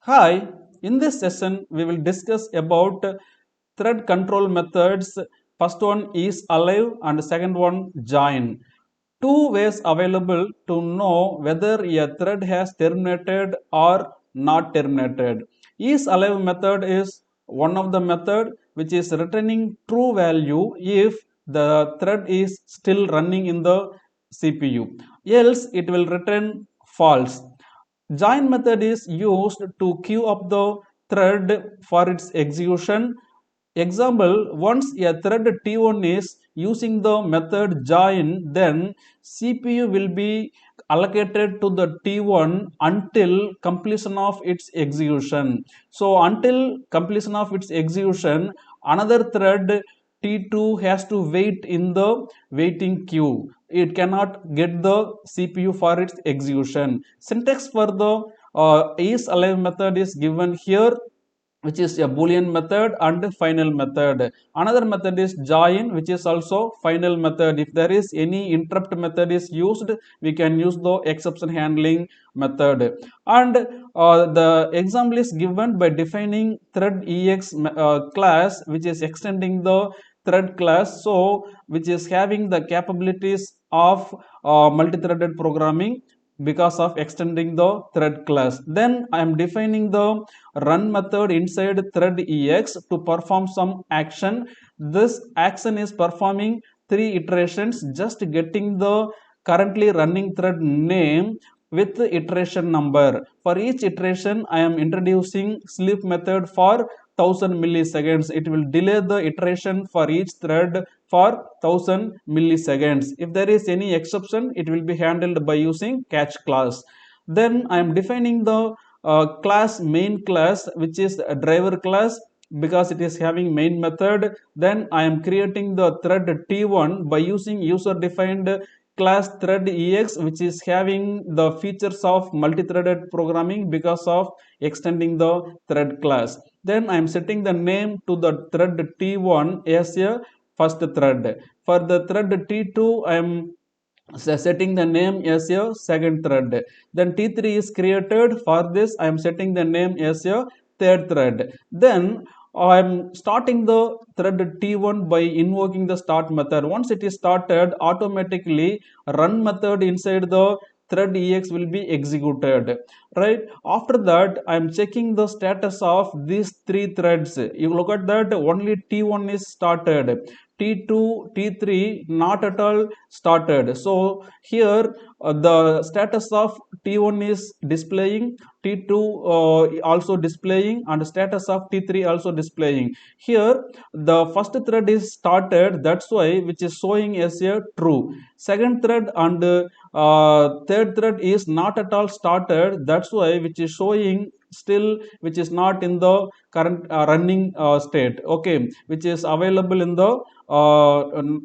Hi, in this session we will discuss about thread control methods. First one is alive and second one join. Two ways available to know whether a thread has terminated or not terminated. Is alive method is one of the method which is returning true value if the thread is still running in the CPU. Else it will return false. Join method is used to queue up the thread for its execution. Example, once a thread T1 is using the method join, then CPU will be allocated to the T1 until completion of its execution. So until completion of its execution, another thread T2 has to wait in the waiting queue. It cannot get the CPU for its execution. Syntax for the IsAlive method is given here, which is a boolean method and final method. Another method is join, which is also final method. If there is any interrupt method is used, we can use the exception handling method. And the example is given by defining thread ex class, which is extending the thread class, so which is having the capabilities of multi-threaded programming because of extending the thread class. Then I am defining the run method inside thread ex to perform some action. This action is performing three iterations, just getting the currently running thread name with the iteration number. For each iteration, I am introducing sleep method for 1000 milliseconds. It will delay the iteration for each thread for 1000 milliseconds. If there is any exception, it will be handled by using catch class. Then I am defining the class main class, which is a driver class, because it is having main method. Then I am creating the thread T1 by using user defined class thread ex, which is having the features of multi-threaded programming because of extending the thread class. Then I am setting the name to the thread T1 as a first thread. For the thread T2, I am setting the name as a second thread. Then T3 is created. For this, I am setting the name as a third thread. Then I'm starting the thread T1 by invoking the start method. Once it is started, automatically run method inside the thread ex will be executed, right? After that, I am checking the status of these three threads. You look at that, only T1 is started, T2, T3 not at all started. So here the status of T1 is displaying, T2 also displaying, and status of T3 also displaying. Here the first thread is started, that's why which is showing as a true. Second thread and third thread is not at all started, that's why which is showing still, which is not in the current running state, okay, which is available in the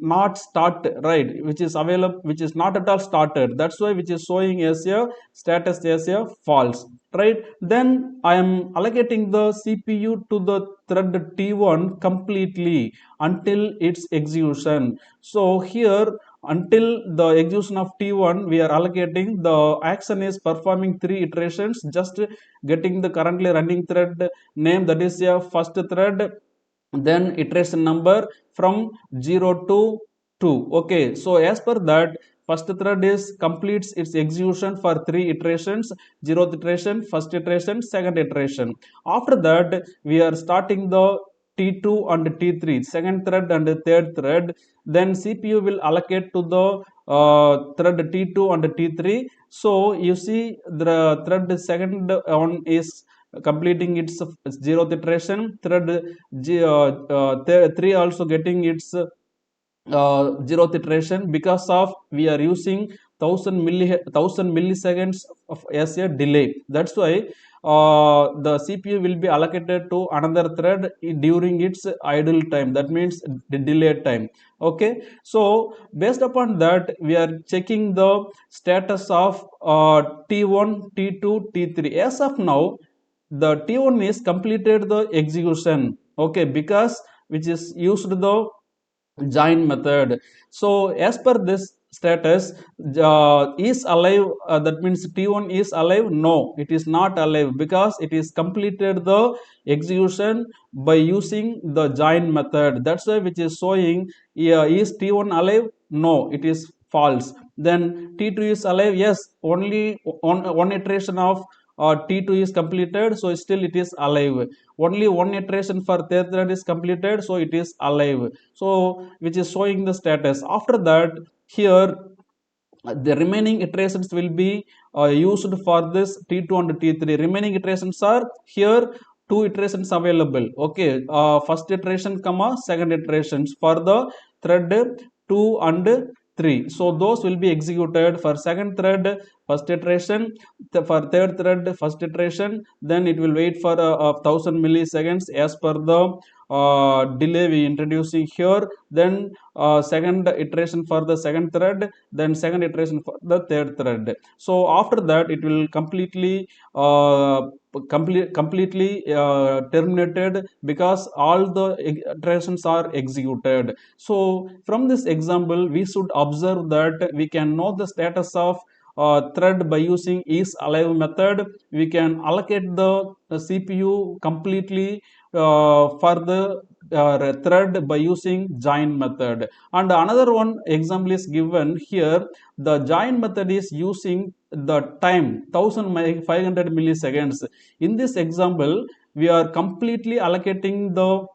not start, right, which is available, which is not at all started, that's why which is showing as a status as a false, right? Then I am allocating the CPU to the thread T1 completely until its execution. So here until the execution of T1, we are allocating, the action is performing three iterations, just getting the currently running thread name, that is a first thread, then iteration number from 0 to 2. Okay, so as per that, first thread is completes its execution for three iterations: 0th iteration, first iteration, second iteration. After that, we are starting the T2 and T3, second thread and third thread. Then CPU will allocate to the thread T2 and T3. So you see the thread second one is completing its 0th iteration, thread 3 also getting its 0th iteration, because of we are using 1000 milliseconds of as a delay. That's why the CPU will be allocated to another thread during its idle time, that means the delay time. Okay, so based upon that, we are checking the status of T1, T2, T3. As of now, the T1 is completed the execution, okay, because which is used the join method. So as per this status is alive, that means T1 is alive. No, it is not alive because it is completed the execution by using the join method. That's why which is showing is T1 alive. No, it is false. Then T2 is alive. Yes, only one iteration of T2 is completed, so still it is alive. Only one iteration for third thread is completed, so it is alive. So which is showing the status. After that, here the remaining iterations will be used for this T2 and T3. Remaining iterations are here, two iterations available. Okay, first iteration comma second iterations for the thread 2 and 3. So those will be executed for second thread first iteration, for third thread first iteration. Then it will wait for 1000 milliseconds as per the delay we introducing here. Then second iteration for the second thread, then second iteration for the third thread. So after that it will completely terminated because all the iterations are executed. So from this example we should observe that we can know the status of thread by using IsAlive method. We can allocate the CPU completely for the thread by using join method. And another one example is given here. The join method is using the time 1500 milliseconds. In this example we are completely allocating the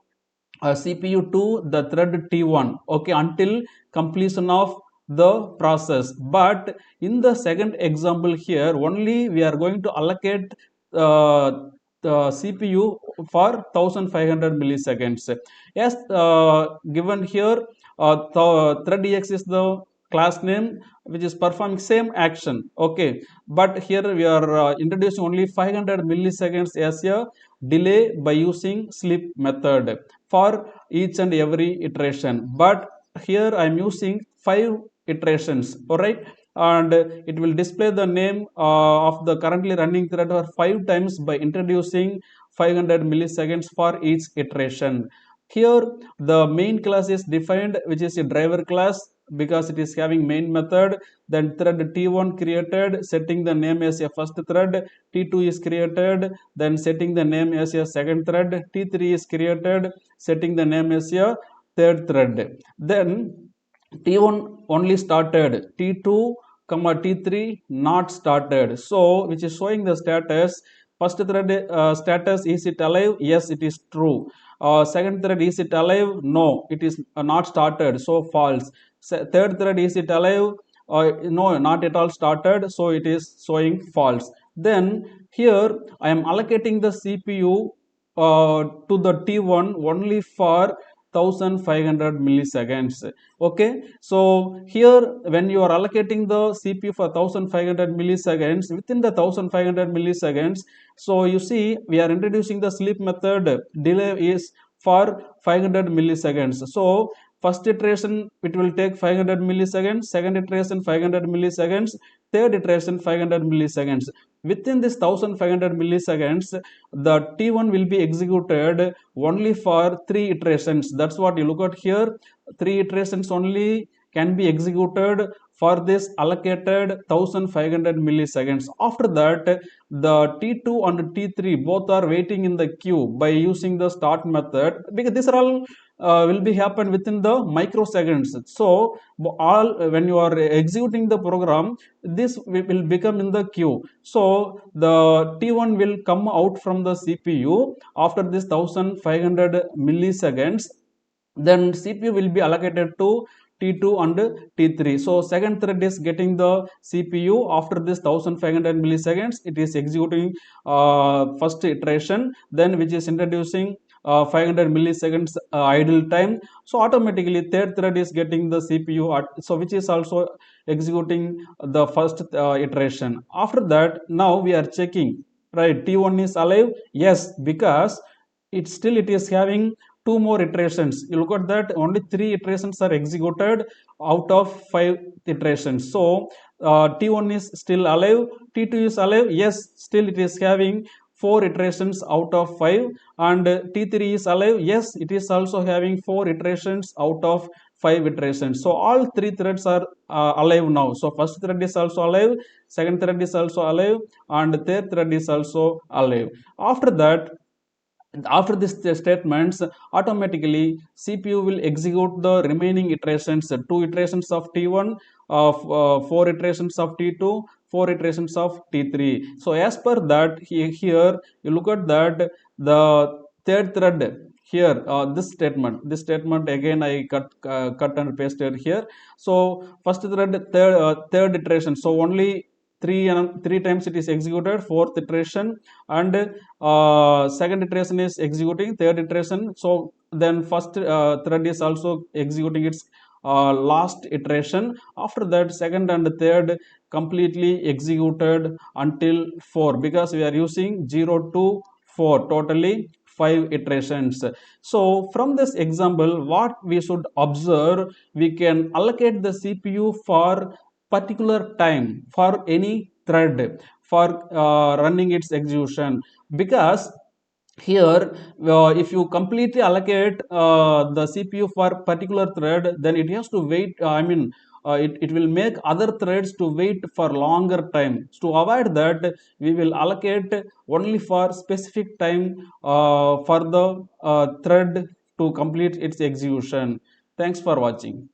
CPU to the thread T1, okay, until completion of the process. But in the second example here, only we are going to allocate the CPU for 1500 milliseconds. Yes, given here, thread ex is the class name which is performing same action. Okay, but here we are introducing only 500 milliseconds as a delay by using sleep method for each and every iteration. But here I am using 5 iterations, all right, and it will display the name of the currently running thread for 5 times by introducing 500 milliseconds for each iteration. Here the main class is defined, which is a driver class because it is having main method. Then thread T1 created, setting the name as a first thread. T2 is created, then setting the name as a second thread. T3 is created, setting the name as a third thread. Then T1 only started, T2 comma T3 not started. So which is showing the status. First thread status, is it alive? Yes, it is true. Second thread, is it alive? No, it is not started, so false. Third thread, is it alive? No, not at all started, so it is showing false. Then here I am allocating the CPU to the T1 only for 1500 milliseconds. Okay, so here when you are allocating the CPU for 1500 milliseconds, within the 1500 milliseconds, so you see we are introducing the sleep method. Delay is for 500 milliseconds. So first iteration it will take 500 milliseconds, second iteration 500 milliseconds, third iteration 500 milliseconds. Within this 1500 milliseconds, the T1 will be executed only for 3 iterations. That's what you look at here. 3 iterations only can be executed for this allocated 1500 milliseconds. After that, the T2 and T3 both are waiting in the queue by using the start method, because these are all will be happen within the microseconds. So all when you are executing the program, this will become in the queue. So the T1 will come out from the CPU after this 1500 milliseconds. Then CPU will be allocated to T2 and T3. So second thread is getting the CPU after this 1500 milliseconds. It is executing first iteration, then which is introducing 500 milliseconds idle time. So automatically third thread is getting the CPU so which is also executing the first iteration. After that, now we are checking, right, T1 is alive. Yes, because it is having 2 more iterations. You look at that, only 3 iterations are executed out of 5 iterations. So T1 is still alive, T2 is alive. Yes, still it is having 4 iterations out of 5. And T3 is alive. Yes, it is also having 4 iterations out of 5 iterations. So all 3 threads are alive now. So first thread is also alive, second thread is also alive, and third thread is also alive. After that, after this statements, automatically CPU will execute the remaining iterations, 2 iterations of T1, 4 iterations of T2, 4 iterations of T3. So as per that, here you look at that the third thread here, this statement again I cut and pasted here. So first thread, third iteration, so only three times it is executed, fourth iteration, and second iteration is executing, third iteration. So then first thread is also executing its last iteration. After that, second and third completely executed until 4, because we are using 0 to 4, totally 5 iterations. So from this example, what we should observe, we can allocate the CPU for particular time for any thread for running its execution, because here if you completely allocate the CPU for particular thread, then it has to wait, it will make other threads to wait for longer time. To avoid that, we will allocate only for specific time for the thread to complete its execution. Thanks for watching.